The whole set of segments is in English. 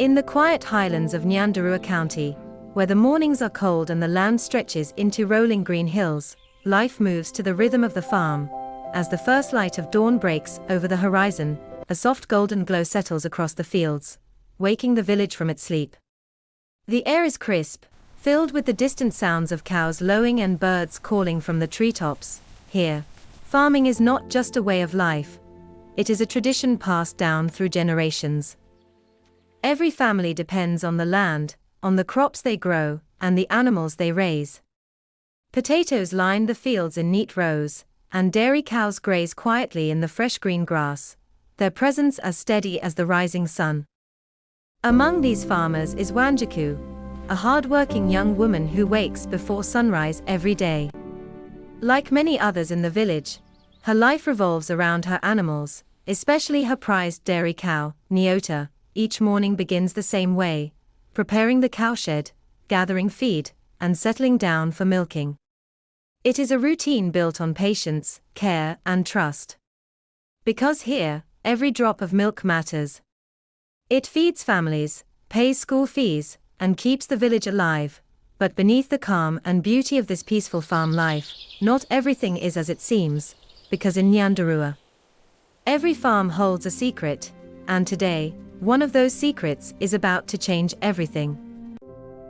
In the quiet highlands of Nyandarua County, where the mornings are cold and the land stretches into rolling green hills, life moves to the rhythm of the farm. As the first light of dawn breaks over the horizon, a soft golden glow settles across the fields, waking the village from its sleep. The air is crisp, filled with the distant sounds of cows lowing and birds calling from the treetops. Here, farming is not just a way of life, it is a tradition passed down through generations. Every family depends on the land, on the crops they grow, and the animals they raise. Potatoes line the fields in neat rows, and dairy cows graze quietly in the fresh green grass, their presence as steady as the rising sun. Among these farmers is Wanjiku, a hard-working young woman who wakes before sunrise every day. Like many others in the village, her life revolves around her animals, especially her prized dairy cow, Nyota. Each morning begins the same way, preparing the cowshed, gathering feed, and settling down for milking. It is a routine built on patience, care, and trust. Because here, every drop of milk matters. It feeds families, pays school fees, and keeps the village alive. But beneath the calm and beauty of this peaceful farm life, not everything is as it seems, because in Nyandarua, every farm holds a secret, and today, one of those secrets is about to change everything.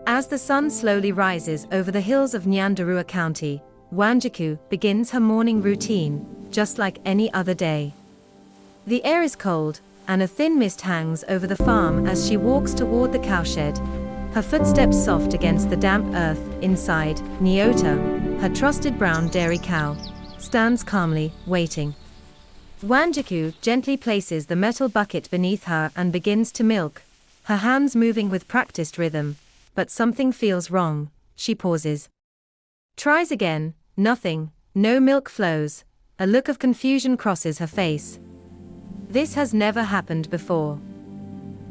As the sun slowly rises over the hills of Nyandarua County, Wanjiku begins her morning routine, just like any other day. The air is cold, and a thin mist hangs over the farm as she walks toward the cowshed, her footsteps soft against the damp earth. Inside, Nyota, her trusted brown dairy cow, stands calmly, waiting. Wanjiku gently places the metal bucket beneath her and begins to milk, her hands moving with practiced rhythm. But something feels wrong. She pauses. Tries again, nothing, no milk flows. A look of confusion crosses her face. This has never happened before.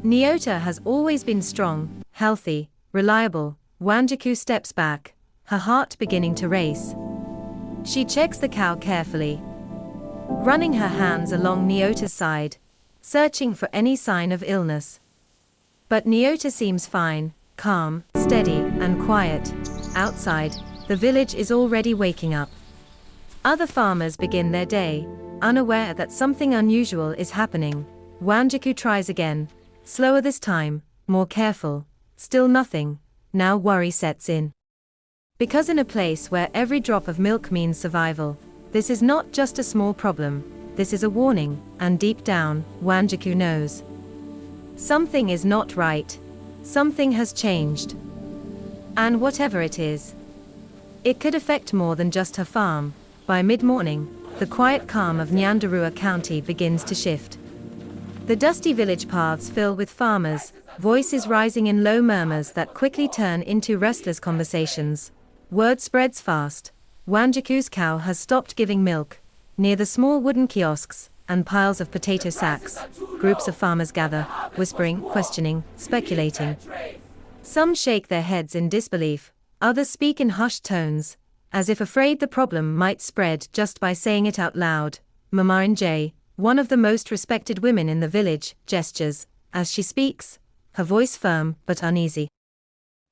Nyota has always been strong, healthy, reliable. Wanjiku steps back, her heart beginning to race. She checks the cow carefully, running her hands along Nyota's side, searching for any sign of illness. But Nyota seems fine, calm, steady, and quiet. Outside, the village is already waking up. Other farmers begin their day, unaware that something unusual is happening. Wanjiku tries again, slower this time, more careful. Still nothing. Now worry sets in. Because in a place where every drop of milk means survival, this is not just a small problem, this is a warning, and deep down, Wanjiku knows. Something is not right. Something has changed. And whatever it is, it could affect more than just her farm. By mid-morning, the quiet calm of Nyandarua County begins to shift. The dusty village paths fill with farmers, voices rising in low murmurs that quickly turn into restless conversations. Word spreads fast. Wanjiku's cow has stopped giving milk. Near the small wooden kiosks and piles of potato sacks, groups of farmers gather, whispering, questioning, speculating. Some shake their heads in disbelief, others speak in hushed tones, as if afraid the problem might spread just by saying it out loud. Mama Nj, one of the most respected women in the village, gestures as she speaks, her voice firm but uneasy.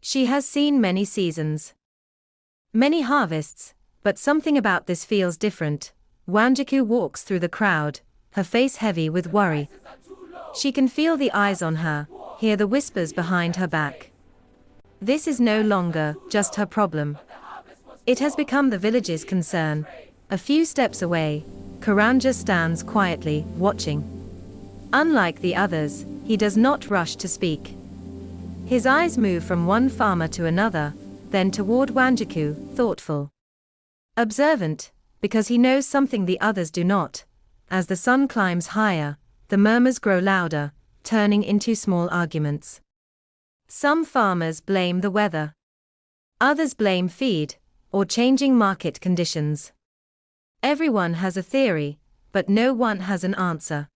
She has seen many seasons, many harvests, but something about this feels different. Wanjiku walks through the crowd, her face heavy with worry. She can feel the eyes on her, hear the whispers behind her back. This is no longer just her problem. It has become the village's concern. A few steps away, Karanja stands quietly, watching. Unlike the others, he does not rush to speak. His eyes move from one farmer to another, then toward Wanjiku, thoughtful. Observant, because he knows something the others do not. As the sun climbs higher, the murmurs grow louder, turning into small arguments. Some farmers blame the weather. Others blame feed, or changing market conditions. Everyone has a theory, but no one has an answer.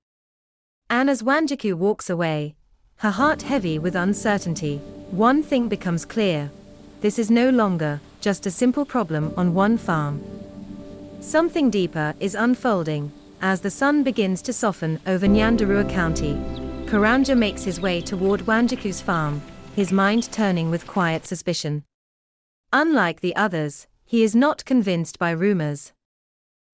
And as Wanjiku walks away, her heart heavy with uncertainty, one thing becomes clear. This is no longer just a simple problem on one farm. Something deeper is unfolding. As the sun begins to soften over Nyandarua County, Karanja makes his way toward Wanjiku's farm, his mind turning with quiet suspicion. Unlike the others, he is not convinced by rumors.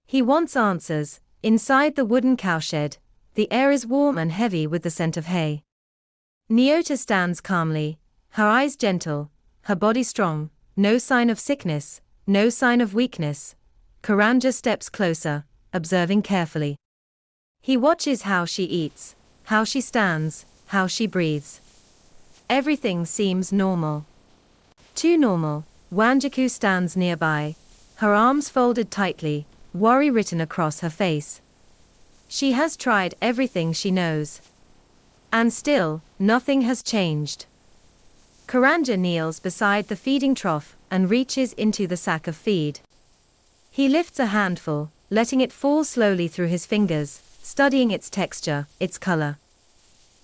He wants answers. Inside the wooden cowshed, the air is warm and heavy with the scent of hay. Nyota stands calmly, her eyes gentle, her body strong, no sign of sickness, no sign of weakness. Karanja steps closer, observing carefully. He watches how she eats, how she stands, how she breathes. Everything seems normal. Too normal. Wanjiku stands nearby, her arms folded tightly, worry written across her face. She has tried everything she knows. And still, nothing has changed. Karanja kneels beside the feeding trough and reaches into the sack of feed. He lifts a handful, letting it fall slowly through his fingers, studying its texture, its color,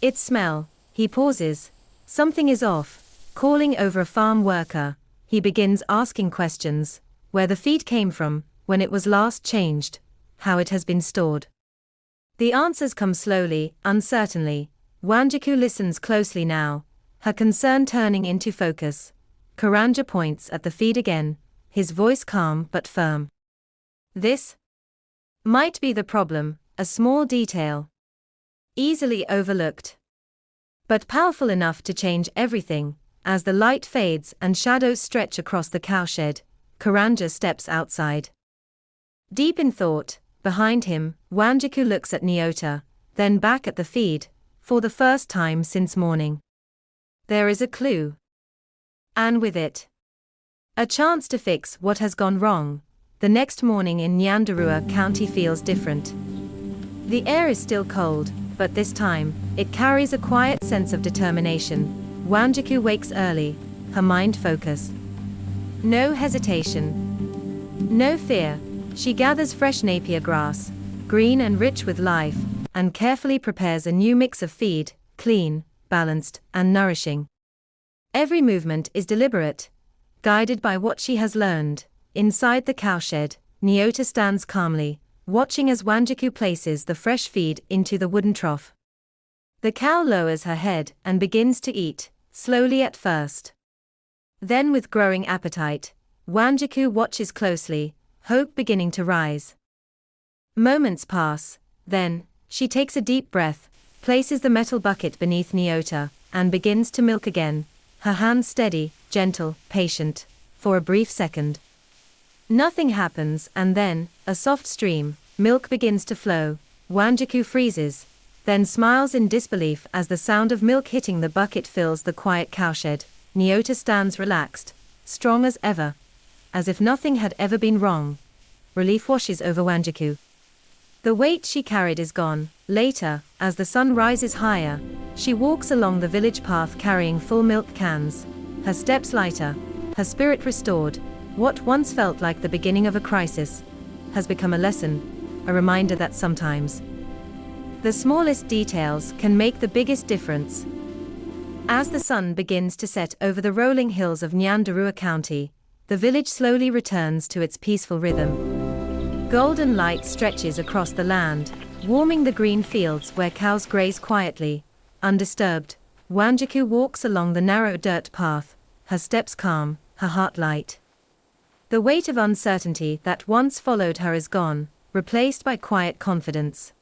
its smell. He pauses. Something is off. Calling over a farm worker, he begins asking questions: where the feed came from, when it was last changed, how it has been stored. The answers come slowly, uncertainly. Wanjiku listens closely now, her concern turning into focus. Karanja points at the feed again, his voice calm but firm. This might be the problem, a small detail, easily overlooked, but powerful enough to change everything. As the light fades and shadows stretch across the cowshed, Karanja steps outside. Deep in thought, behind him, Wanjiku looks at Nyota, then back at the feed, for the first time since morning. There is a clue. And with it, a chance to fix what has gone wrong. The next morning in Nyandarua County feels different. The air is still cold, but this time, it carries a quiet sense of determination. Wanjiku wakes early, her mind focused. No hesitation. No fear. She gathers fresh napier grass, green and rich with life, and carefully prepares a new mix of feed, clean, balanced, and nourishing. Every movement is deliberate, guided by what she has learned. Inside the cowshed, Nyota stands calmly, watching as Wanjiku places the fresh feed into the wooden trough. The cow lowers her head and begins to eat, slowly at first. Then with growing appetite, Wanjiku watches closely, hope beginning to rise. Moments pass, then, she takes a deep breath, places the metal bucket beneath Nyota, and begins to milk again, her hands steady, gentle, patient. For a brief second, nothing happens, and then, a soft stream, milk begins to flow. Wanjiku freezes, then smiles in disbelief as the sound of milk hitting the bucket fills the quiet cowshed. Nyota stands relaxed, strong as ever, as if nothing had ever been wrong. Relief washes over Wanjiku. The weight she carried is gone. Later, as the sun rises higher, she walks along the village path carrying full milk cans, her steps lighter, her spirit restored. What once felt like the beginning of a crisis has become a lesson, a reminder that sometimes the smallest details can make the biggest difference. As the sun begins to set over the rolling hills of Nyandarua County, the village slowly returns to its peaceful rhythm. Golden light stretches across the land, warming the green fields where cows graze quietly, undisturbed. Wanjiku walks along the narrow dirt path, her steps calm, her heart light. The weight of uncertainty that once followed her is gone, replaced by quiet confidence.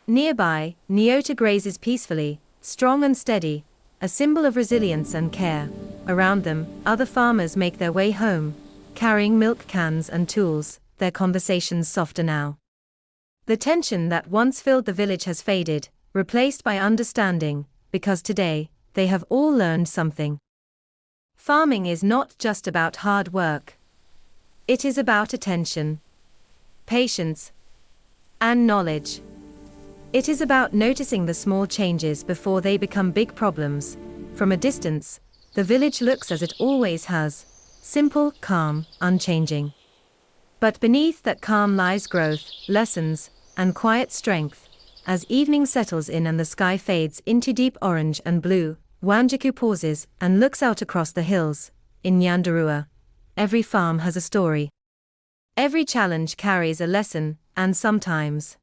Nearby, Nyota grazes peacefully, strong and steady, a symbol of resilience and care. Around them, other farmers make their way home, carrying milk cans and tools, their conversations softer now. The tension that once filled the village has faded, replaced by understanding, because today, they have all learned something. Farming is not just about hard work. It is about attention, patience, and knowledge. It is about noticing the small changes before they become big problems. From a distance, the village looks as it always has, simple, calm, unchanging. But beneath that calm lies growth, lessons, and quiet strength. As evening settles in and the sky fades into deep orange and blue, Wanjiku pauses and looks out across the hills. In Nyandarua, every farm has a story. Every challenge carries a lesson, and sometimes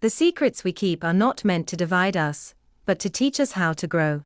the secrets we keep are not meant to divide us, but to teach us how to grow.